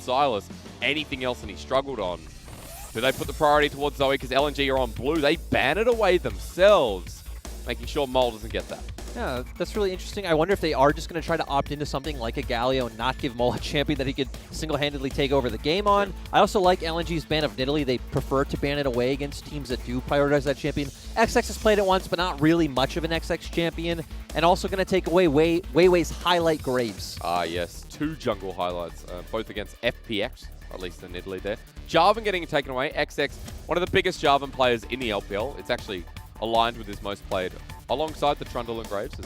Silas, anything else, and he struggled on. Do they put the priority towards Zoe because LNG are on blue? They ban it away themselves, making sure Mole doesn't get that. Yeah, that's really interesting. I wonder if they are just going to try to opt into something like a Galio and not give Mole a champion that he could single-handedly take over the game on. I also like LNG's ban of Nidalee. They prefer to ban it away against teams that do prioritize that champion. XX has played it once, but not really much of an XX champion. And also going to take away Weiwei's highlight Graves. Ah, yes. 2 jungle highlights, both against FPX, at least the Nidalee there. Jarvan getting taken away. XX, one of the biggest Jarvan players in the LPL. It's actually aligned with his most played alongside the Trundle and Graves.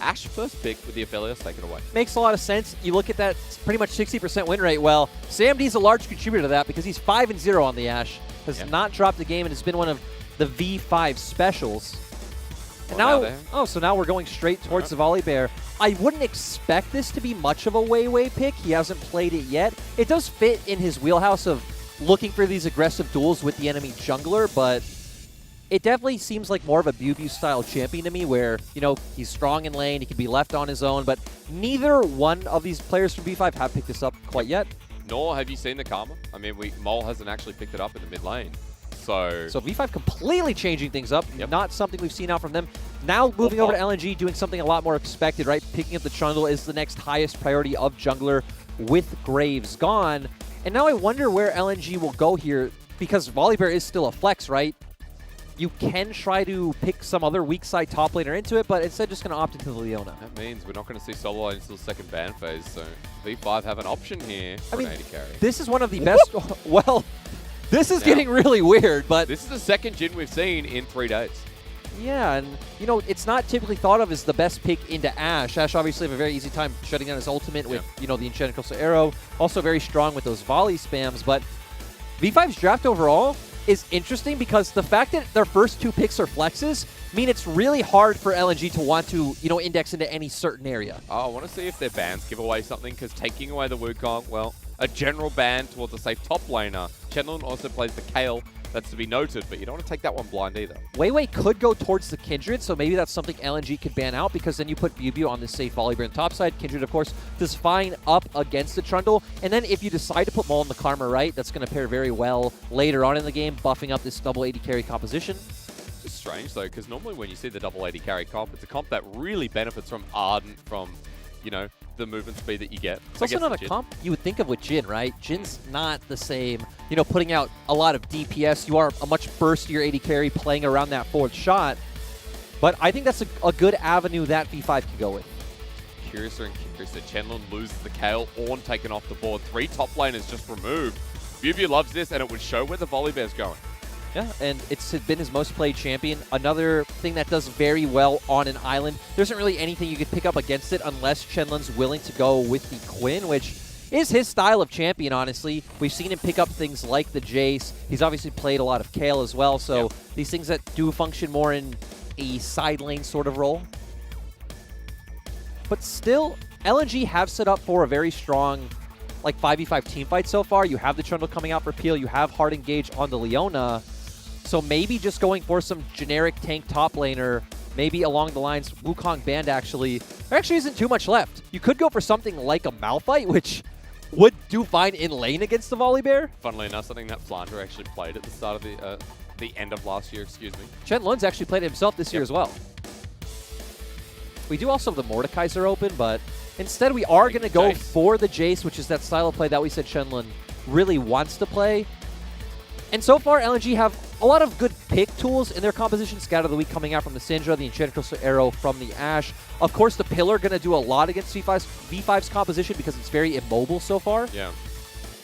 Ashe first pick with the Aphelios taken away. Makes a lot of sense. You look at that pretty much 60% win rate. Well, SamD's a large contributor to that because he's 5-0 on the Ashe. Has not dropped a game and has been one of the V5 specials. And so now we're going straight towards the Volibear. I wouldn't expect this to be much of a Weiwei pick. He hasn't played it yet. It does fit in his wheelhouse of looking for these aggressive duels with the enemy jungler, but it definitely seems like more of a Biubiu style champion to me where, you know, he's strong in lane, he can be left on his own, but neither one of these players from V5 have picked this up quite yet. Nor have you seen the Karma. I mean, Mole hasn't actually picked it up in the mid lane. So V5 completely changing things up. Not something we've seen out from them. Now moving over to LNG, doing something a lot more expected, right? Picking up the Trundle is the next highest priority of jungler with Graves gone. And now I wonder where LNG will go here because Volibear is still a flex, right? You can try to pick some other weak side top laner into it, but instead just going to opt into the Leona. That means we're not going to see solo lane until the second ban phase, so V5 have an option here for an AD carry. This is one of the best... Well, this is getting really weird, but... This is the second Jhin we've seen in 3 days. Yeah, and, you know, it's not typically thought of as the best pick into Ashe. Ashe obviously have a very easy time shutting down his ultimate with, you know, the Enchanted Coastal Arrow. Also very strong with those volley spams, but V5's draft overall is interesting because the fact that their first 2 picks are flexes mean it's really hard for LNG to want to, you know, index into any certain area. Oh, I want to see if their bans give away something because taking away the Wukong, well, a general ban towards a safe top laner. Chenlun also plays the Kayle. That's to be noted, but you don't want to take that one blind either. Weiwei could go towards the Kindred, so maybe that's something LNG could ban out because then you put Biubiu on the safe Volibear on the top side. Kindred, of course, does fine up against the Trundle. And then if you decide to put Mole in the Karma right, that's going to pair very well later on in the game, buffing up this double AD carry composition. It's strange, though, because normally when you see the double AD carry comp, it's a comp that really benefits from Ardent, from, you know, the movement speed that you get. It's also not a comp you would think of with Jhin, right? Jin's not the same, you know, putting out a lot of DPS. You are a much burstier AD carry playing around that 4th shot. But I think that's a good avenue that V5 could go with. Curiouser and curious that Chenlun loses the Kayle. Ornn taken off the board. 3 top laners just removed. Biubiu loves this, and it would show where the Volibear's going. Yeah, and it's been his most played champion. Another thing that does very well on an island. There isn't really anything you could pick up against it unless Chenlun's willing to go with the Quinn, which is his style of champion, honestly. We've seen him pick up things like the Jayce. He's obviously played a lot of Kayle as well, so these things that do function more in a side lane sort of role. But still, LNG have set up for a very strong like 5v5 team fight so far. You have the Trundle coming out for Peel. You have hard engage on the Leona. So maybe just going for some generic tank top laner, maybe along the lines Wukong banned actually. There actually isn't too much left. You could go for something like a Malphite, which would do fine in lane against the Volibear. Funnily enough, something that Flandre actually played at the start of the end of last year, excuse me. Chenlun's actually played it himself this year as well. We do also have the Mordekaiser open, but instead we are going to go for the Jayce, which is that style of play that we said Chenlun really wants to play. And so far, LNG have a lot of good pick tools in their composition. Scout of the Week coming out from the Syndra, the Enchanted Coastal Arrow from the Ashe. Of course, the Pillar going to do a lot against V5's composition because it's very immobile so far. Yeah.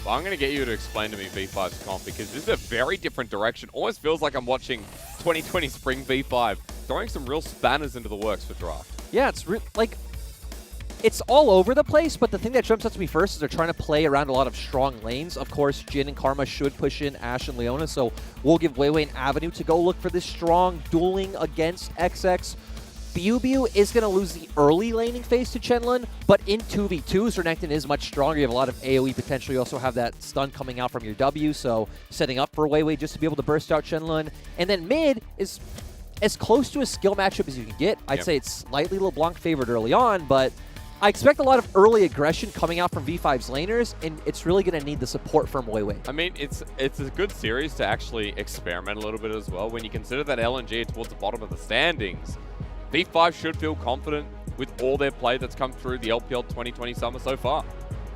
Well, I'm going to get you to explain to me V5's comp because this is a very different direction. Almost feels like I'm watching 2020 Spring V5, throwing some real spanners into the works for draft. Yeah, it's like... It's all over the place, but the thing that jumps out to me first is they're trying to play around a lot of strong lanes. Of course, Jhin and Karma should push in Ashe and Leona, so we'll give Weiwei an avenue to go look for this strong dueling against XX. Biubiu is going to lose the early laning phase to Chenlun, but in 2v2s, Renekton is much stronger. You have a lot of AoE potential. You also have that stun coming out from your W, so setting up for Weiwei just to be able to burst out Chenlun. And then mid is as close to a skill matchup as you can get. I'd say it's slightly LeBlanc favored early on, but I expect a lot of early aggression coming out from V5's laners, and it's really going to need the support from Weiwei. I mean, it's a good series to actually experiment a little bit as well. When you consider that LNG are towards the bottom of the standings, V5 should feel confident with all their play that's come through the LPL 2020 summer so far.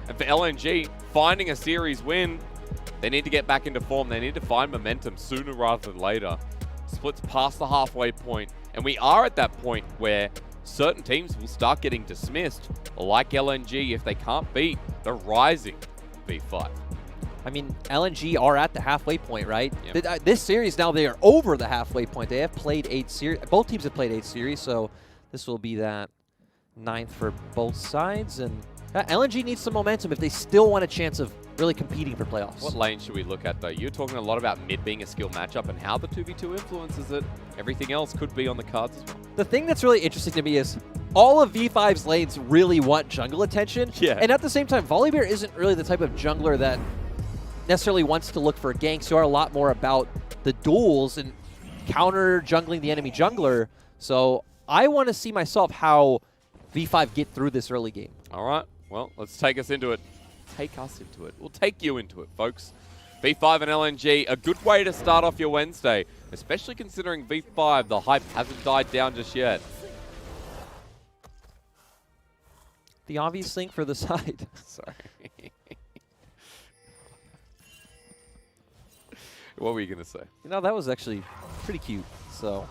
And for LNG, finding a series win, they need to get back into form. They need to find momentum sooner rather than later. Split's past the halfway point, and we are at that point where certain teams will start getting dismissed, like LNG, if they can't beat the rising V5. I mean, LNG are at the halfway point, right? Yep. This series now, they are over the halfway point. They have played 8 series. Both teams have played 8 series, so this will be that 9th for both sides. And LNG needs some momentum if they still want a chance of really competing for playoffs. What lane should we look at, though? You're talking a lot about mid being a skill matchup and how the 2v2 influences it. Everything else could be on the cards as well. The thing that's really interesting to me is all of V5's lanes really want jungle attention. Yeah. And at the same time, Volibear isn't really the type of jungler that necessarily wants to look for ganks. You are a lot more about the duels and counter jungling the enemy jungler. So I want to see myself how V5 get through this early game. All right. Well, let's take us into it. Take us into it. We'll take you into it, folks. V5 and LNG, a good way to start off your Wednesday, especially considering V5, the hype hasn't died down just yet. The obvious thing for the side. Sorry. What were you going to say? You know, that was actually pretty cute. So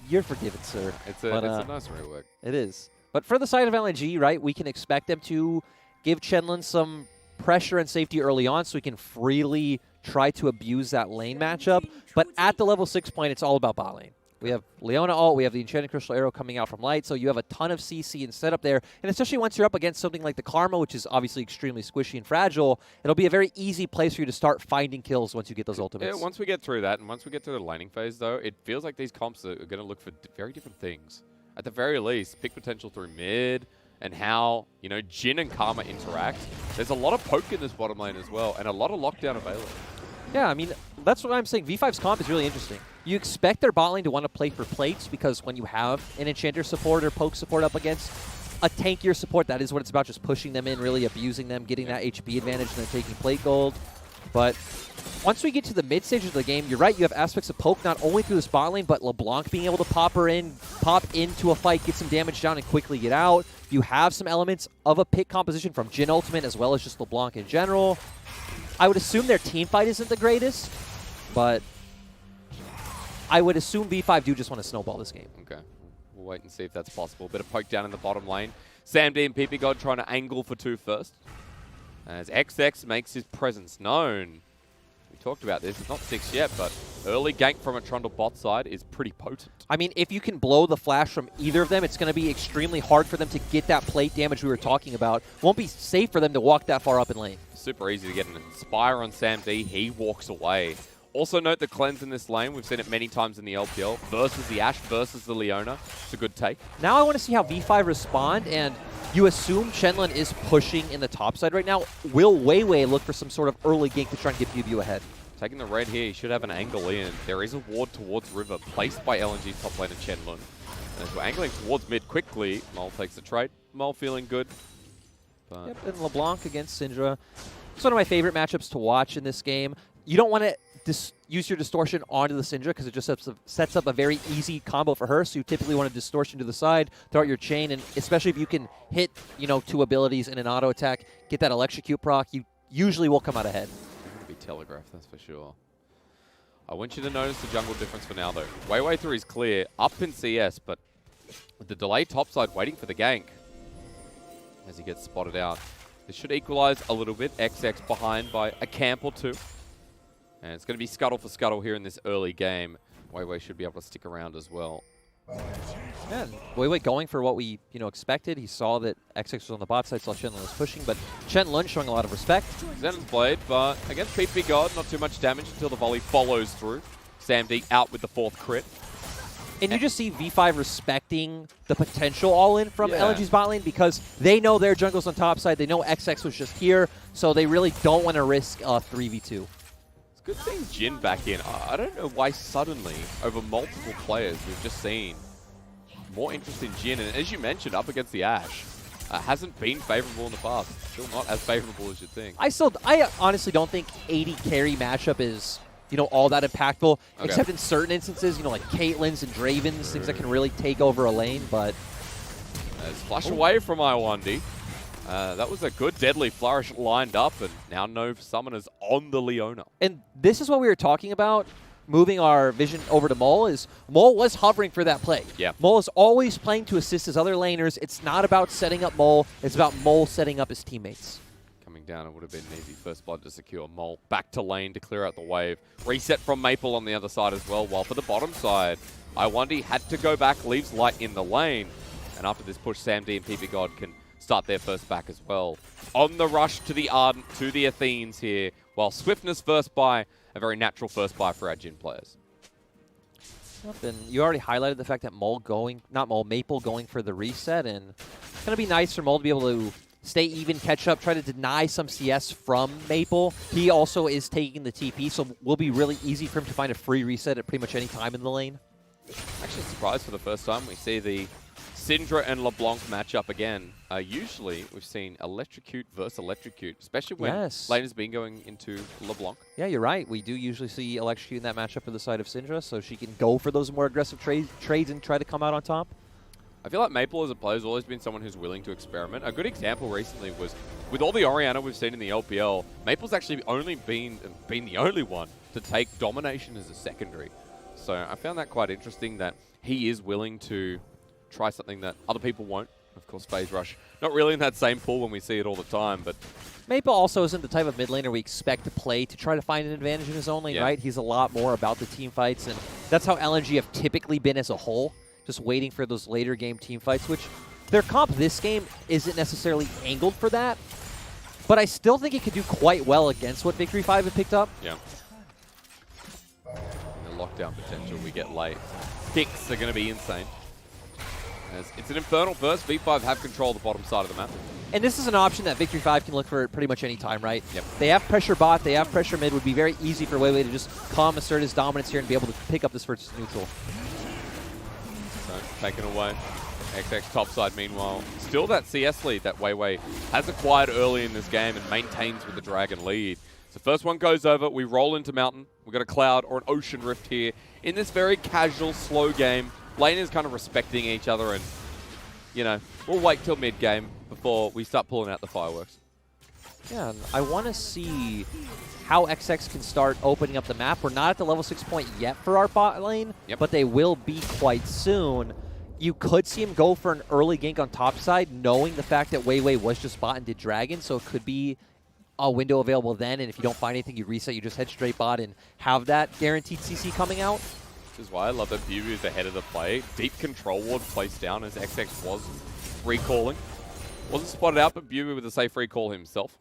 you're forgiven, sir. It's a nice rework. It is. But for the side of LNG, right, we can expect them to give Chenlun some pressure and safety early on so we can freely try to abuse that lane matchup. But at the level 6 point, it's all about bot lane. We have Leona ult, we have the Enchanted Crystal Arrow coming out from Light, so you have a ton of CC and setup there. And especially once you're up against something like the Karma, which is obviously extremely squishy and fragile, it'll be a very easy place for you to start finding kills once you get those ultimates. Yeah, once we get through that, and once we get to the laning phase, though, it feels like these comps are going to look for very different things. At the very least, pick potential through mid, and how, you know, Jhin and Karma interact. There's a lot of poke in this bottom lane as well, and a lot of lockdown available. Yeah, I mean, that's what I'm saying. V5's comp is really interesting. You expect their bot lane to want to play for plates because when you have an Enchanter support or poke support up against a tankier support, that is what it's about, just pushing them in, really abusing them, getting that HP advantage, and then taking plate gold. But once we get to the mid stages of the game, you're right, you have aspects of poke not only through this bot lane, but LeBlanc being able to pop into a fight, get some damage down, and quickly get out. You have some elements of a pick composition from Jhin ultimate as well as just LeBlanc in general. I would assume their team fight isn't the greatest, but I would assume V5 do just want to snowball this game. Okay. We'll wait and see if that's possible. Bit of poke down in the bottom lane. SamD and ppgod trying to angle for 2 first. As XX makes his presence known. We talked about this. It's not 6 yet, but early gank from a Trundle bot side is pretty potent. I mean, if you can blow the flash from either of them, it's going to be extremely hard for them to get that plate damage we were talking about. Won't be safe for them to walk that far up in lane. Super easy to get an Inspire on SamD. He walks away. Also note the cleanse in this lane. We've seen it many times in the LPL. Versus the Ashe, versus the Leona. It's a good take. Now I want to see how V5 respond, and you assume Chenlun is pushing in the top side right now. Will Weiwei look for some sort of early gank to try and get Biubiu ahead? Taking the red here, he should have an angle in. There is a ward towards River placed by LNG's top laner Chenlun. And as we're angling towards mid quickly, Mole takes the trade. Mole feeling good. But yep, and LeBlanc against Syndra. It's one of my favorite matchups to watch in this game. You don't want to use your distortion onto the Syndra because it just sets up a very easy combo for her. So you typically want a distortion to the side, throw out your chain, and especially if you can hit, you know, 2 abilities in an auto attack, get that electrocute proc, you usually will come out ahead. It's going to be telegraphed, that's for sure. I want you to notice the jungle difference for now, though. Weiwei through is clear, up in CS, but with the delayed topside waiting for the gank as he gets spotted out. This should equalize a little bit. XX behind by a camp or 2. And it's going to be scuttle for scuttle here in this early game. Weiwei should be able to stick around as well. Yeah, Weiwei going for what we expected. He saw that XX was on the bot side, saw Chenlun was pushing, but Chenlun showing a lot of respect. Zenon's blade, but against ppgod, not too much damage until the volley follows through. SamD out with the 4th crit. And you just see V5 respecting the potential all-in from LNG's bot lane because they know their jungle's on top side. They know XX was just here, so they really don't want to risk 3v2. Good seeing Jhin back in. I don't know why suddenly, over multiple players, we've just seen more interest in Jhin. And as you mentioned, up against the Ashe, hasn't been favorable in the past. Still not as favorable as you'd think. I honestly don't think 80 carry matchup is, you know, all that impactful, except in certain instances, you know, like Caitlyn's and Draven's, things that can really take over a lane, but... There's flash away from Iwandy. That was a good deadly flourish lined up, and now no summoners on the Leona. And this is what we were talking about, moving our vision over to Mole, is Mole was hovering for that play. Yeah. Mole is always playing to assist his other laners. It's not about setting up Mole. It's about Mole setting up his teammates. Coming down, it would have been an easy first blood to secure. Mole back to lane to clear out the wave. Reset from Maple on the other side as well, while for the bottom side, Iwandy had to go back, leaves Light in the lane. And after this push, Sam D and ppgod can start their first back as well. On the rush to the Ardent, to the Athenes here, while Swiftness first buy, a very natural first buy for our Jhin players. And you already highlighted the fact that Maple going for the reset, and it's going to be nice for Mole to be able to stay even, catch up, try to deny some CS from Maple. He also is taking the TP, so it will be really easy for him to find a free reset at pretty much any time in the lane. Actually surprised for the first time we see the Syndra and LeBlanc match up again. Usually we've seen Electrocute versus Electrocute, especially when lane has been going into LeBlanc. Yeah, you're right. We do usually see Electrocute in that matchup for the side of Syndra, so she can go for those more aggressive trades and try to come out on top. I feel like Maple as a player has always been someone who's willing to experiment. A good example recently was with all the Orianna we've seen in the LPL, Maple's actually only been the only one to take domination as a secondary. So I found that quite interesting that he is willing to try something that other people won't. Of course, Phase Rush, not really in that same pool when we see it all the time, but... Maple also isn't the type of mid laner we expect to play to try to find an advantage in his own lane, right? He's a lot more about the team fights, and that's how LNG have typically been as a whole, just waiting for those later game team fights, which their comp this game isn't necessarily angled for that, but I still think it could do quite well against what Victory 5 have picked up. Yeah. The lockdown potential we get late. Picks are going to be insane. It's an Infernal burst. V5 have control of the bottom side of the map. And this is an option that Victory 5 can look for pretty much any time, right? Yep. They have pressure bot, they have pressure mid. Would be very easy for Weiwei to just calm, assert his dominance here and be able to pick up this first neutral. So, taken away. XX topside, meanwhile. Still that CS lead that Weiwei has acquired early in this game and maintains with the Dragon lead. So first one goes over, we roll into Mountain. We've got a Cloud or an Ocean Rift here in this very casual, slow game. Lane is kind of respecting each other, and, you know, we'll wait till mid-game before we start pulling out the fireworks. Yeah, and I want to see how XX can start opening up the map. We're not at the level 6 point yet for our bot lane, but they will be quite soon. You could see him go for an early gank on top side, knowing the fact that Weiwei was just bot and did Dragon, so it could be a window available then, and if you don't find anything, you reset, you just head straight bot and have that guaranteed CC coming out. This is why I love that Biubiu is ahead of the play. Deep control ward placed down as XX was recalling. Wasn't spotted out, but Biubiu with a safe recall himself.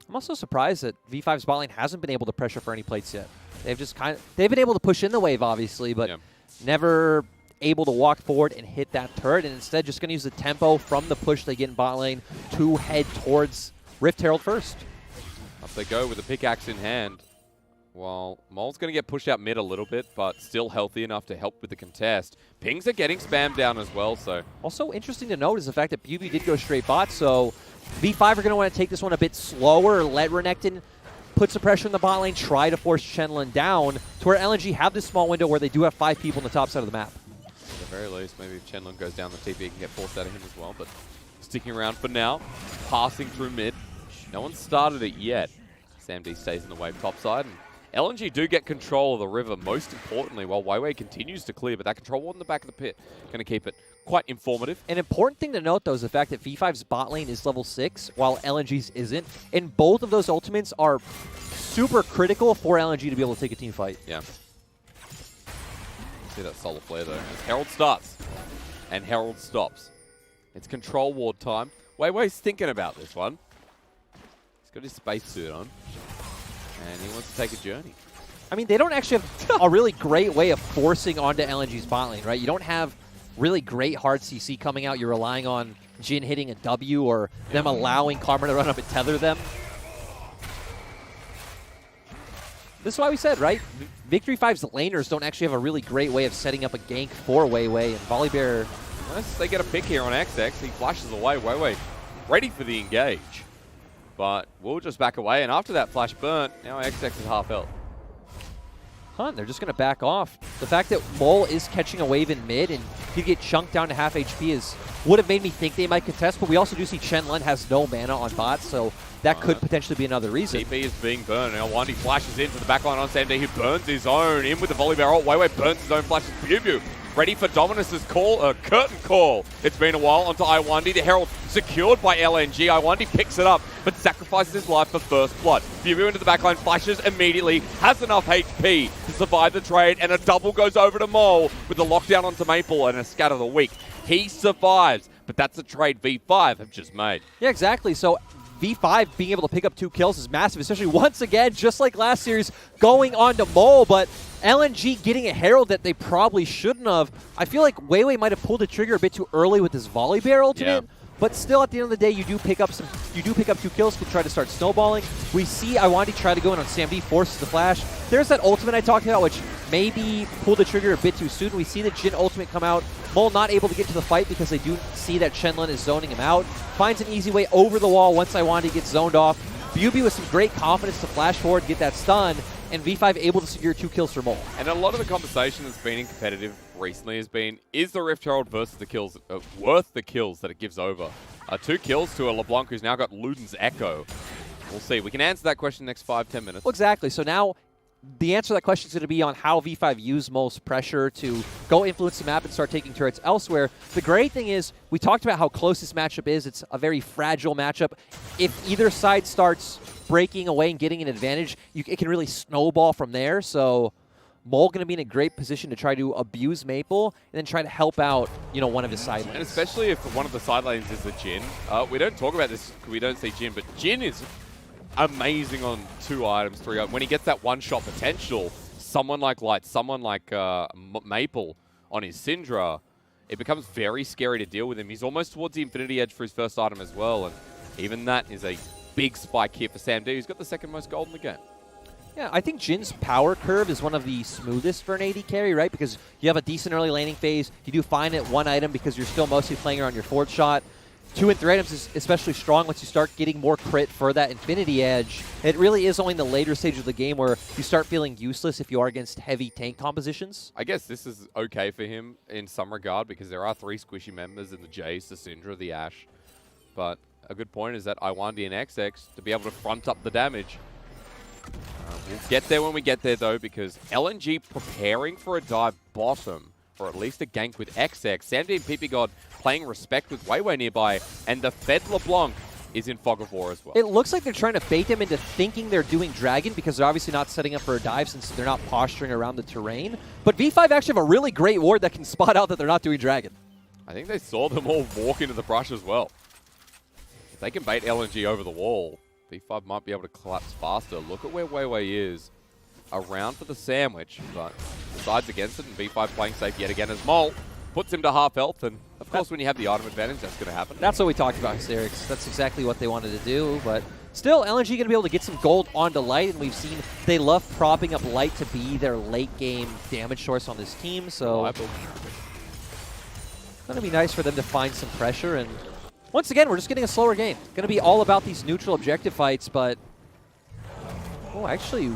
I'm also surprised that V5's bot lane hasn't been able to pressure for any plates yet. They've been able to push in the wave, obviously, but never able to walk forward and hit that turret, and instead just going to use the tempo from the push they get in bot lane to head towards Rift Herald first. Up they go with a pickaxe in hand. While Mole's going to get pushed out mid a little bit, but still healthy enough to help with the contest. Pings are getting spammed down as well, so... Also interesting to note is the fact that Biubiu did go straight bot, so V5 are going to want to take this one a bit slower, let Renekton put some pressure in the bot lane, try to force Shenlong down, to where LNG have this small window where they do have 5 people on the top side of the map. At the very least, maybe if Shenlong goes down, the TP can get forced out of him as well, but sticking around for now, passing through mid. No one started it yet. Sam D stays in the wave topside, and LNG do get control of the river, most importantly, while Weiwei continues to clear, but that control ward in the back of the pit going to keep it quite informative. An important thing to note, though, is the fact that V5's bot lane is level 6, while LNG's isn't, and both of those ultimates are super critical for LNG to be able to take a team fight. Yeah. See that solar flare, though, as Herald starts, and Herald stops. It's control ward time. Weiwei's thinking about this one. He's got his spacesuit on. And he wants to take a journey. I mean, they don't actually have a really great way of forcing onto LNG's bot lane, right? You don't have really great hard CC coming out. You're relying on Jhin hitting a W or them allowing Karma to run up and tether them. This is why we said, right? Victory 5's laners don't actually have a really great way of setting up a gank for Weiwei, and Volibear... Unless they get a pick here on XX, he flashes away. Weiwei ready for the engage. But we'll just back away, and after that flash burnt, now XX is half health. Huh, they're just going to back off. The fact that Mole is catching a wave in mid and he'd get chunked down to half HP would have made me think they might contest, but we also do see Shenlun has no mana on bot, so that could potentially be another reason. TP is being burned. Now Iwandy flashes into the backline on SamD. He burns his own in with the Volibear ult. Weiwei burns his own flashes. Biubiu ready for Dominus's call, curtain call. It's been a while onto Iwandy. The Herald secured by LNG. Iwandy picks it up, but sacrifices his life for first blood. Biubiu into the backline, flashes immediately, has enough HP to survive the trade, and a double goes over to Mole with the lockdown onto Maple and a scatter the weak. He survives, but that's a trade V5 have just made. Yeah, exactly. So V5 being able to pick up 2 kills is massive, especially once again, just like last series, going on to Mole, but LNG getting a Herald that they probably shouldn't have. I feel like Weiwei might have pulled the trigger a bit too early with his Volibear ultimate, but still at the end of the day, you do pick up 2 kills, can try to start snowballing. We see Iwandy try to go in on SamD, forces the flash. There's that ultimate I talked about, which maybe pulled the trigger a bit too soon. We see the Jhin ultimate come out. Mole not able to get to the fight because they do see that Shenlun is zoning him out. Finds an easy way over the wall once Iwandy gets zoned off. Biubiu with some great confidence to flash forward, get that stun, and V5 able to secure 2 kills for Mole. And a lot of the conversation that's been in competitive recently has been, is the Rift Herald versus the kills worth the kills that it gives over? 2 kills to a LeBlanc who's now got Luden's Echo. We'll see. We can answer that question in the next 5-10 minutes. Well, exactly. So now the answer to that question is going to be on how V5 use Mole's pressure to go influence the map and start taking turrets elsewhere. The great thing is, we talked about how close this matchup is. It's a very fragile matchup. If either side starts breaking away and getting an advantage, it can really snowball from there. So Mole going to be in a great position to try to abuse Maple and then try to help out, one of his side lanes. And especially if one of the side lanes is the Jhin. We don't talk about this because we don't see Jhin, but Jhin is amazing on 2 items, 3 items. When he gets that one-shot potential, someone like Light, someone like Maple on his Syndra, it becomes very scary to deal with him. He's almost towards the Infinity Edge for his first item as well, and even that is a big spike here for SamD, who's got the 2nd most gold in the game. Yeah, I think Jin's power curve is one of the smoothest for an AD carry, right? Because you have a decent early laning phase. You do fine at 1 item because you're still mostly playing around your 4th shot. 2 and 3 items is especially strong once you start getting more crit for that Infinity Edge. It really is only in the later stage of the game where you start feeling useless if you are against heavy tank compositions. I guess this is okay for him in some regard because there are 3 squishy members in the Jayce, the Syndra, the Ashe. But a good point is that Iwandy and XX to be able to front up the damage. We'll get there when we get there, though, because LNG preparing for a dive bottom, or at least a gank with XX. SamD and ppgod playing respect with Weiwei nearby, and the Fed LeBlanc is in Fog of War as well. It looks like they're trying to bait them into thinking they're doing Dragon because they're obviously not setting up for a dive since they're not posturing around the terrain. But V5 actually have a really great ward that can spot out that they're not doing Dragon. I think they saw them all walk into the brush as well. If they can bait LNG over the wall, V5 might be able to collapse faster. Look at where Weiwei is. Around for the sandwich, but decides against it, and V5 playing safe yet again as Mole puts him to half health, and of course when you have the item advantage, that's going to happen. That's what we talked about, Xerix. That's exactly what they wanted to do, but still, LNG going to be able to get some gold onto Light, and we've seen they love propping up Light to be their late-game damage source on this team, so it's going to be nice for them to find some pressure, and once again, we're just getting a slower game. Going to be all about these neutral objective fights, but actually,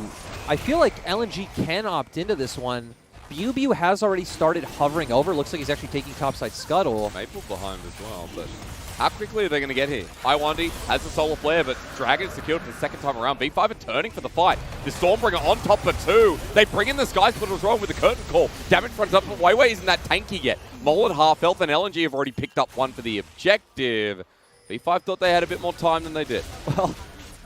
I feel like LNG can opt into this one. Biubiu has already started hovering over. Looks like he's actually taking topside scuttle. Maple behind as well, but how quickly are they going to get here? Iwandy has the solar flare, but Dragon secured for the 2nd time around. V5 are turning for the fight. The Stormbringer on top for 2. They bring in the Sky Split as well with the curtain call. Damage fronts up, but Weiwei isn't that tanky yet. Mole at half health, and LNG have already picked up 1 for the objective. V5 thought they had a bit more time than they did. Well,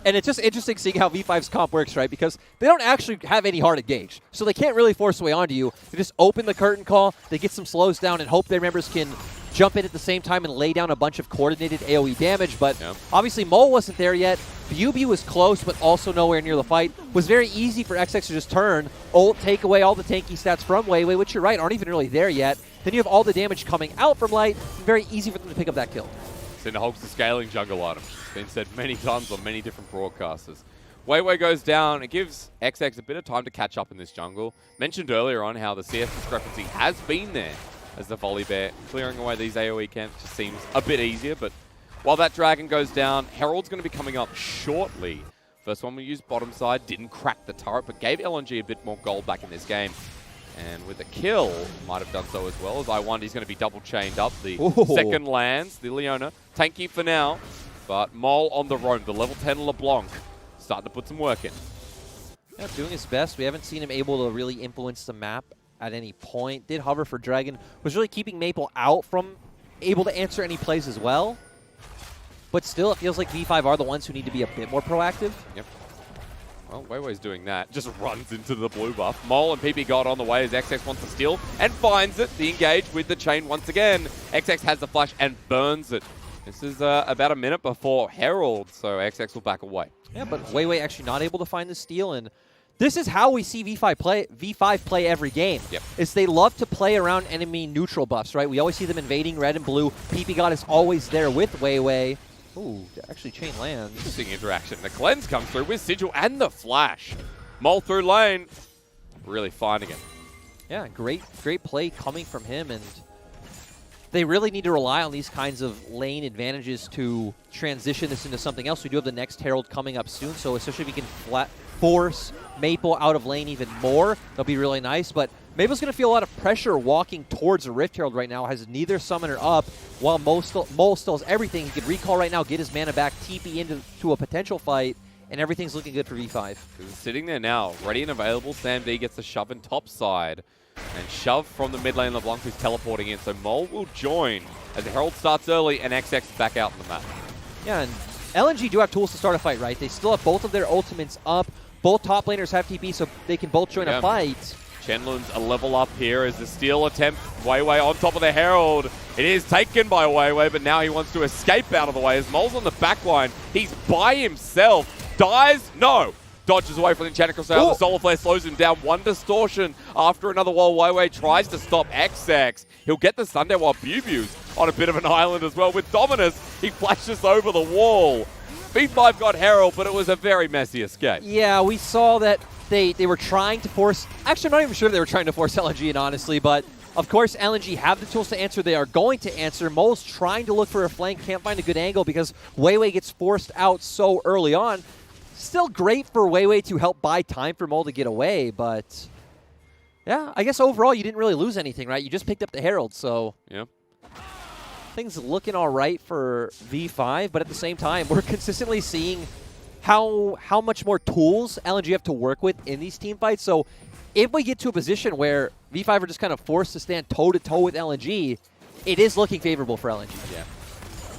and it's just interesting seeing how V5's comp works, right? Because they don't actually have any hard engage. So they can't really force their way onto you. They just open the curtain call, they get some slows down, and hope their members can jump in at the same time and lay down a bunch of coordinated AoE damage. But obviously Mole wasn't there yet. Biubiu was close, but also nowhere near the fight. It was very easy for XX to just turn, ult, take away all the tanky stats from Weiwei, which you're right, aren't even really there yet. Then you have all the damage coming out from Light. Very easy for them to pick up that kill. Cinder Hulk's the scaling jungle item. It's been said many times on many different broadcasters. Weiwei goes down. It gives XX a bit of time to catch up in this jungle. Mentioned earlier on how the CS discrepancy has been there as the Volibear. Clearing away these AoE camps just seems a bit easier, but while that dragon goes down, Herald's going to be coming up shortly. First one we used bottom side, didn't crack the turret, but gave LNG a bit more gold back in this game. And with a kill, might have done so as well, as Iwandy's going to be double chained up. The second lands, the Leona. Tanky for now, but Mole on the roam, the level 10 LeBlanc. Starting to put some work in. Yeah, doing his best. We haven't seen him able to really influence the map at any point. Did hover for Dragon. Was really keeping Maple out from able to answer any plays as well. But still, it feels like V5 are the ones who need to be a bit more proactive. Yep. Well, Weiwei's doing that. Just runs into the blue buff. Mole and ppgod on the way as XX wants to steal and finds it. The engage with the chain once again. XX has the flash and burns it. This is about a minute before Herald, so XX will back away. Yeah, but Weiwei actually not able to find the steal, and this is how we see V5 play every game. Yep. Is they love to play around enemy neutral buffs, right? We always see them invading red and blue. ppgod is always there with Weiwei. Ooh, actually chain lands. Interesting interaction. The cleanse comes through with Sigil and the flash. Mole through lane, really finding it. Yeah, great play coming from him, and they really need to rely on these kinds of lane advantages to transition this into something else. We do have the next Herald coming up soon, so especially if we can force Maple out of lane even more, that'll be really nice. But Maple's going to feel a lot of pressure walking towards a Rift Herald right now, has neither summoner up, while Mole still has everything. He could recall right now, get his mana back, TP into a potential fight, and everything's looking good for V5. He's sitting there now, ready and available. Sam D gets the shove in top side. And shove from the mid lane, LeBlanc who's teleporting in. So Mole will join as the Herald starts early and XX is back out on the map. Yeah, and LNG do have tools to start a fight, right? They still have both of their ultimates up. Both top laners have TP, so they can both join a fight. Chenlun's a level up here as the steal attempt. Weiwei on top of the Herald. It is taken by Weiwei, but now he wants to escape out of the way as Mole's on the back line. He's by himself. Dies? No. Dodges away from the Enchanted Crusader. The Solar Flare slows him down. One distortion after another while Weiwei tries to stop XX. He'll get the Sunday while Biubiu's on a bit of an island as well. With Dominus, he flashes over the wall. V5 got Herald, but it was a very messy escape. Yeah, we saw that they were trying to force... Actually, I'm not even sure they were trying to force LNG in, honestly, but of course, LNG have the tools to answer. They are going to answer. Mole's trying to look for a flank, can't find a good angle because Weiwei gets forced out so early on. Still great for Weiwei to help buy time for Mole to get away, but yeah, I guess overall you didn't really lose anything, right? You just picked up the Herald, so yeah, things looking all right for V5, but at the same time, we're consistently seeing how much more tools LNG have to work with in these team fights. So if we get to a position where V5 are just kind of forced to stand toe-to-toe with LNG, it is looking favorable for LNG. Yeah.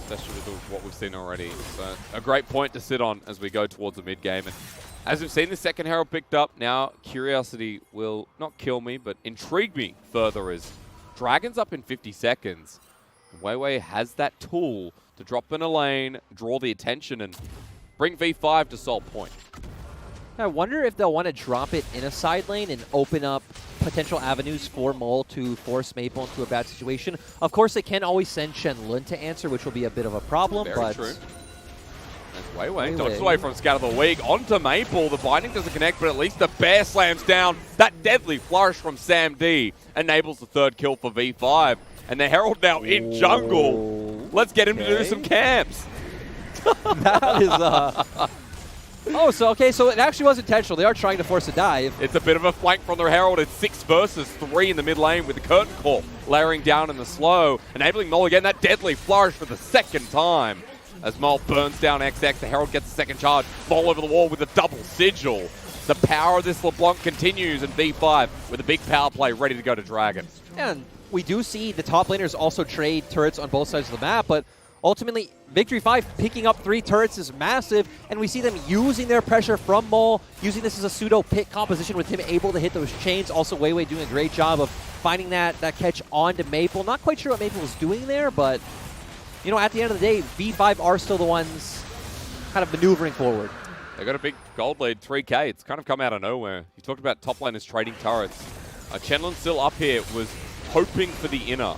Especially with what we've seen already. So a great point to sit on as we go towards the mid-game. And as we've seen the second Herald picked up, now curiosity will not kill me, but intrigue me further as Dragon's up in 50 seconds. And Weiwei has that tool to drop in a lane, draw the attention, and bring V5 to sole point. I wonder if they'll want to drop it in a side lane and open up potential avenues for Mole to force Maple into a bad situation. Of course, they can always send Chenlun to answer, which will be a bit of a problem. Very true. That's Weiwei. Dodges away from Scout of the Week onto Maple. The binding doesn't connect, but at least the bear slams down. That deadly flourish from Sam D enables the third kill for V5. And the Herald now in jungle. Let's get him to do some camps. That is... Oh, so it actually was intentional. They are trying to force a dive. It's a bit of a flank from their Herald. It's 6 versus 3 in the mid lane with the Curtain Call layering down in the slow, enabling Mole again that deadly flourish for the second time. As Mole burns down XX, the Herald gets the second charge. Mole over the wall with a double sigil. The power of this LeBlanc continues, and V5 with a big power play ready to go to Dragon. And we do see the top laners also trade turrets on both sides of the map, but ultimately, Victory 5 picking up 3 turrets is massive, and we see them using their pressure from Mole, using this as a pseudo-pit composition with him able to hit those chains. Also, Weiwei doing a great job of finding that catch onto Maple. Not quite sure what Maple was doing there, but, you know, at the end of the day, V5 are still the ones kind of maneuvering forward. They got a big gold lead, 3K. It's kind of come out of nowhere. You talked about top laners trading turrets. Chenlun still up here was hoping for the inner,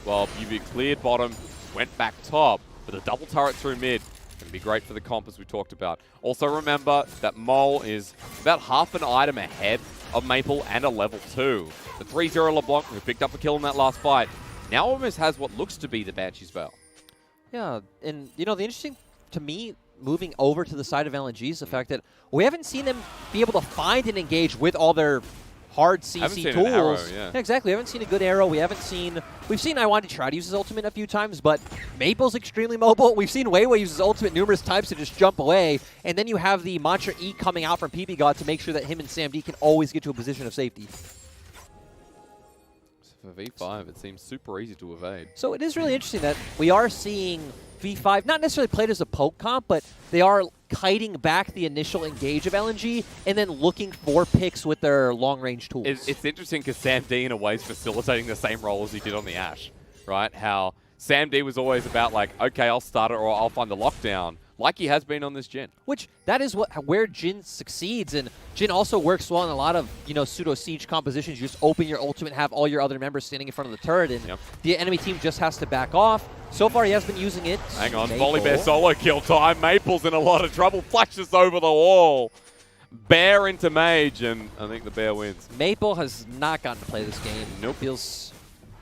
while Biubiu cleared bottom, went back top. With a double turret through mid, going to be great for the comp, as we talked about. Also remember that Mole is about half an item ahead of Maple and a level 2. The 3-0 LeBlanc, who picked up a kill in that last fight, now almost has what looks to be the Banshee's Veil. Yeah, and the interesting to me moving over to the side of LNG is the fact that we haven't seen them be able to find and engage with all their hard CC tools. An arrow, yeah. Yeah, exactly. We haven't seen a good arrow. We've seen Iwandy try to use his ultimate a few times, but Maple's extremely mobile. We've seen Weiwei use his ultimate numerous times to just jump away, and then you have the Mantra E coming out from ppgod to make sure that him and Sam D can always get to a position of safety. For V5, it seems super easy to evade. So it is really interesting that we are seeing V5 not necessarily played as a poke comp, but they are kiting back the initial engage of LNG and then looking for picks with their long-range tools. It's interesting because Sam D, in a way, is facilitating the same role as he did on the Ashe, right? How Sam D was always about, like, okay, I'll start it or I'll find the lockdown, like he has been on this Jhin. Which, that is where Jhin succeeds, and Jhin also works well in a lot of, pseudo-siege compositions. You just open your ultimate, have all your other members standing in front of the turret, and the enemy team just has to back off. So far, he has been using it. Hang on, Volibear solo kill time. Maple's in a lot of trouble, flashes over the wall. Bear into Mage, and I think the Bear wins. Maple has not gotten to play this game. Nope. Feels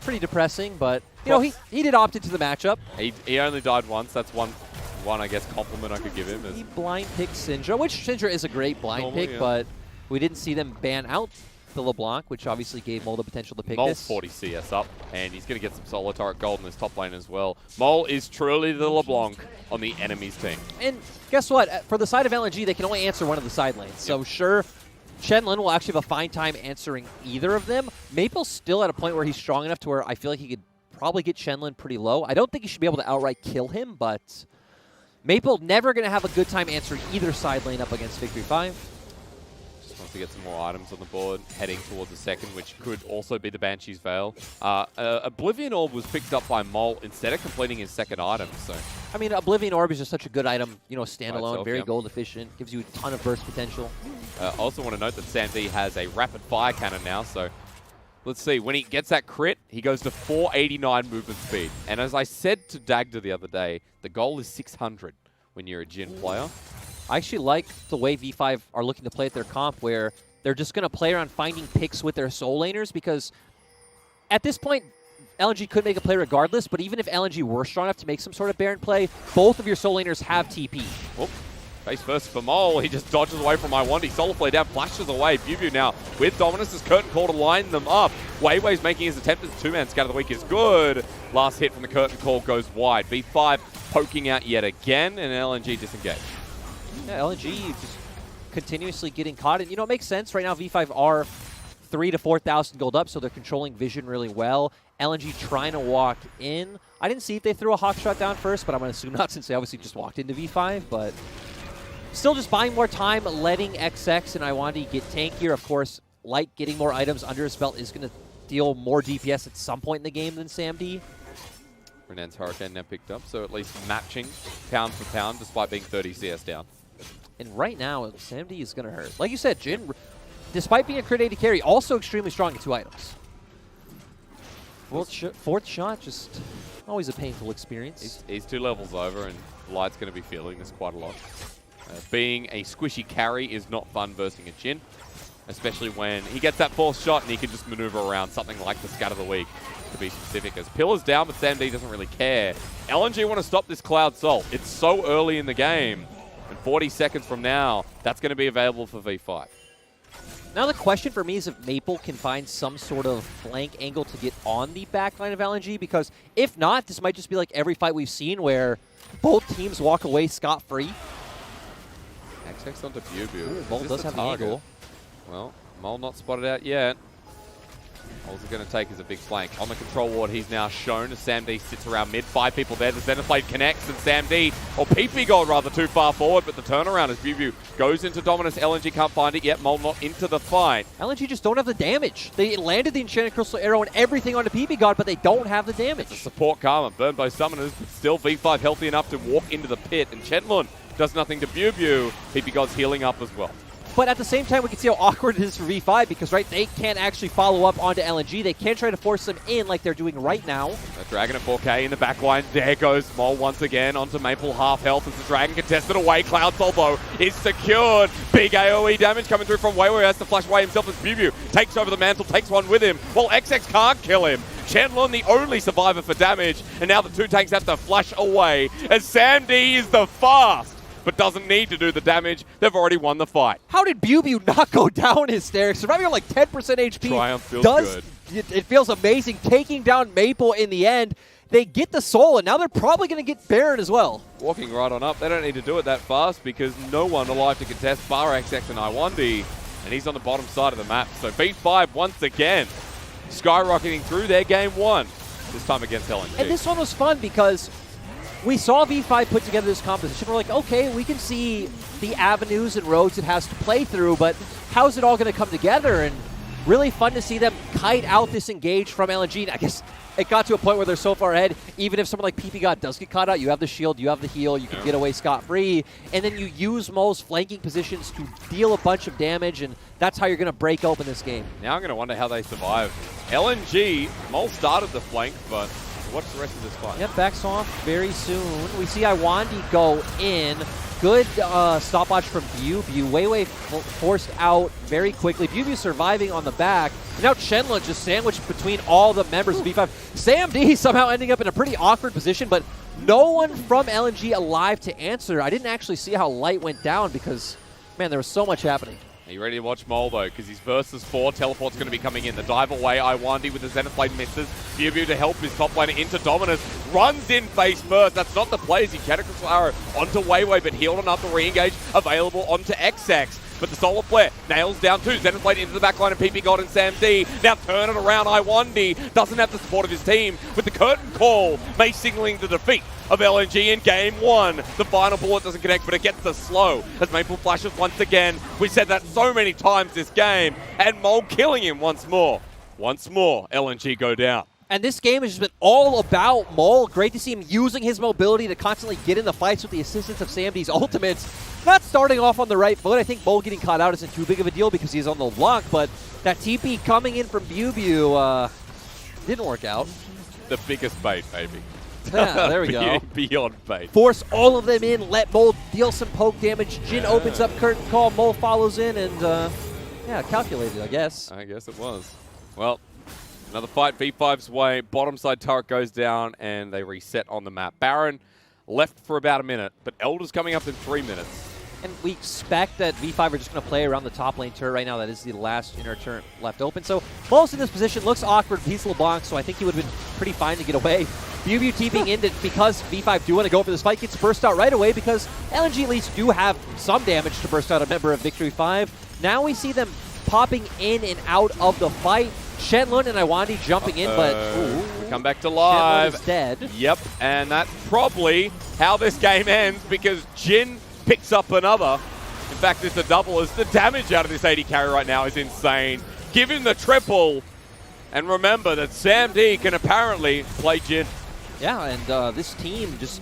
pretty depressing, but, he did opt into the matchup. He only died once. That's one, I guess, compliment I could give him. He blind picked Syndra, which Syndra is a great blind pick, but we didn't see them ban out the LeBlanc, which obviously gave Mole the potential to pick Mole's this. 40 CS up, and he's going to get some solo turret gold in his top lane as well. Mole is truly the LeBlanc on the enemy's team. And guess what? For the side of LNG, they can only answer one of the side lanes. So sure, Chenlin will actually have a fine time answering either of them. Maple's still at a point where he's strong enough to where I feel like he could probably get Chenlin pretty low. I don't think he should be able to outright kill him, but Maple never going to have a good time answering either side lane up against Victory 5. Just wants to get some more items on the board, heading towards the second, which could also be the Banshee's Veil. Oblivion Orb was picked up by Mole instead of completing his second item. So, I mean, Oblivion Orb is just such a good item, standalone, itself, very gold efficient, gives you a ton of burst potential. I also want to note that Sam D has a rapid fire cannon now, so let's see. When he gets that crit, he goes to 489 movement speed. And as I said to Dagda the other day, the goal is 600 when you're a Jhin player. I actually like the way V5 are looking to play at their comp, where they're just going to play around finding picks with their soul laners, because at this point, LNG could make a play regardless, but even if LNG were strong enough to make some sort of Baron play, both of your soul laners have TP. Oh, face first for Mole. He just dodges away from Iwandy. Solo play down, flashes away. Biubiu now with Dominus as Curtain Call to line them up. Weiwei's making his attempt as two-man scatter the week is good. Last hit from the Curtain Call goes wide. V5 poking out yet again, and LNG disengage. Yeah, LNG just continuously getting caught. And, it makes sense. Right now, V5 are 3,000 to 4,000 gold up, so they're controlling vision really well. LNG trying to walk in. I didn't see if they threw a hawk shot down first, but I'm going to assume not, since they obviously just walked into V5. But still just buying more time, letting XX and Iwandy get tankier. Of course, Light getting more items under his belt is going to deal more DPS at some point in the game than Sam D. Renan's Hurricane now picked up, so at least matching pound for pound despite being 30 CS down. And right now, Sam D is going to hurt. Like you said, Jhin, despite being a crit 80 carry, also extremely strong at 2 items. Fourth shot, just always a painful experience. He's 2 levels over, and Light's going to be feeling this quite a lot. Being a squishy carry is not fun versing a Jhin, especially when he gets that 4th shot and he can just maneuver around something like the Scatter the Weak, to be specific. As Pillar's down, but Sam D doesn't really care. LNG want to stop this Cloud Soul. It's so early in the game, and 40 seconds from now, that's going to be available for V5. Now the question for me is if Maple can find some sort of flank angle to get on the backline of LNG, because if not, this might just be like every fight we've seen where both teams walk away scot-free. XX onto Biubiu. Mole does have the angle. Well, Mole not spotted out yet. Mole's going to take as a big flank. On the control ward, he's now shown as Sam D sits around mid. 5 people there. The Xenoblade connects, and Sam D, or ppgod rather, too far forward, but the turnaround as Biubiu goes into Dominus. LNG can't find it yet. Mole not into the fight. LNG just don't have the damage. They landed the Enchanted Crystal Arrow and everything onto ppgod, but they don't have the damage. The support Karma, burned by summoners, but still V5 healthy enough to walk into the pit, and Chenlin does nothing to Biubiu. ppgod's healing up as well. But at the same time, we can see how awkward it is for V5 because, right, they can't actually follow up onto LNG. They can't try to force them in like they're doing right now. The Dragon at 4K in the back line. There goes Mole once again onto Maple, half health as the Dragon contested away. Cloud Soul, though, is secured. Big AoE damage coming through from Weiwei. Has to flash away himself as Biubiu takes over the mantle, takes one with him, while XX can't kill him. Shenlong, the only survivor for damage, and now the two tanks have to flash away as Sam D is the fast, but doesn't need to do the damage. They've already won the fight. How did Biubiu not go down hysteric? Surviving on like 10% HP. Triumph feels good. It feels amazing. Taking down Maple in the end. They get the soul, and now they're probably going to get Baron as well. Walking right on up. They don't need to do it that fast because no one alive to contest bar XX and Iwandy, and he's on the bottom side of the map. So V5 once again skyrocketing through their game one, this time against LNG. And this one was fun because we saw V5 put together this composition. We're like, okay, we can see the avenues and roads it has to play through, but how's it all going to come together? And really fun to see them kite out this engage from LNG. I guess it got to a point where they're so far ahead, even if someone like ppgod does get caught out, you have the shield, you have the heal, you can get away scot-free, and then you use Mole's flanking positions to deal a bunch of damage, and that's how you're going to break open this game. Now I'm going to wonder how they survive. LNG, Mole started the flank, but what's the rest of this fight? Yep, backs off very soon. We see Iwandy go in. Good stopwatch from Biubiu. Weiwei forced out very quickly. Biubiu surviving on the back. And now Shenlong just sandwiched between all the members of V5. Sam D somehow ending up in a pretty awkward position, but no one from LNG alive to answer. I didn't actually see how Light went down because, man, there was so much happening. Are you ready to watch Mole, though? Because he's versus 4. Teleport's going to be coming in. The dive away. Iwandy with the Zenith Blade misses. Biubiu to help his top laner into Dominus. Runs in face first. That's not the play as he Cataclysmal Arrow onto Weiwei, but healed enough to re-engage. Available onto XX. But the Solar Flare nails down 2. Zenith Blade into the backline of ppgod and Sam D. Now turn it around. Iwandy doesn't have the support of his team with the curtain call. May signaling the defeat of LNG in game one. The final bullet doesn't connect, but it gets the slow as Maple flashes once again. We said that so many times this game, and Mole killing him once more. Once more, LNG go down. And this game has just been all about Mole. Great to see him using his mobility to constantly get in the fights with the assistance of Sam D's ultimates. Not starting off on the right foot. I think Mole getting caught out isn't too big of a deal because he's on the LeBlanc, but that TP coming in from Biubiu didn't work out. The biggest bait, baby. Yeah, there we go. Beyond bait. Force all of them in, let Mole deal some poke damage. Jhin opens up curtain call, Mole follows in, and yeah, calculated, I guess. I guess it was. Well, another fight V5's way. Bottom side turret goes down, and they reset on the map. Baron left for about a minute, but Elder's coming up in 3 minutes. And we expect that V5 are just going to play around the top lane turret right now. That is the last inner turret left open. So Mole's in this position. Looks awkward. He's LeBlanc, so I think he would have been pretty fine to get away. Biubiu TPing in because V5 do want to go for this fight. Gets burst out right away because LNG at least do have some damage to burst out a member of Victory 5. Now we see them popping in and out of the fight. Shenlong and Iwandy jumping in, but we come back to live. Shenlong is dead. Yep, and that's probably how this game ends because Jhin picks up another. In fact, it's a double as the damage out of this 80 carry right now is insane. Give him the triple. And remember that Sam D can apparently play Jhin. Yeah, and this team just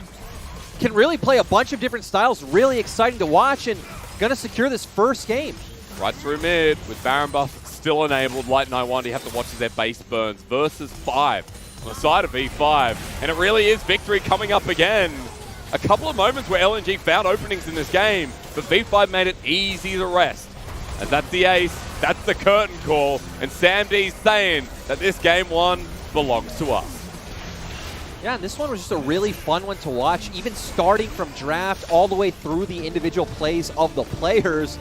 can really play a bunch of different styles. Really exciting to watch and going to secure this first game. Right through mid with Baron buff still enabled. Light and Iwandy have to watch as their base burns versus 5 on the side of V5. And it really is victory coming up again. A couple of moments where LNG found openings in this game, but V5 made it easy to rest. And that's the ace, that's the curtain call, and Sam D's saying that this game one belongs to us. Yeah, and this one was just a really fun one to watch, even starting from draft all the way through the individual plays of the players.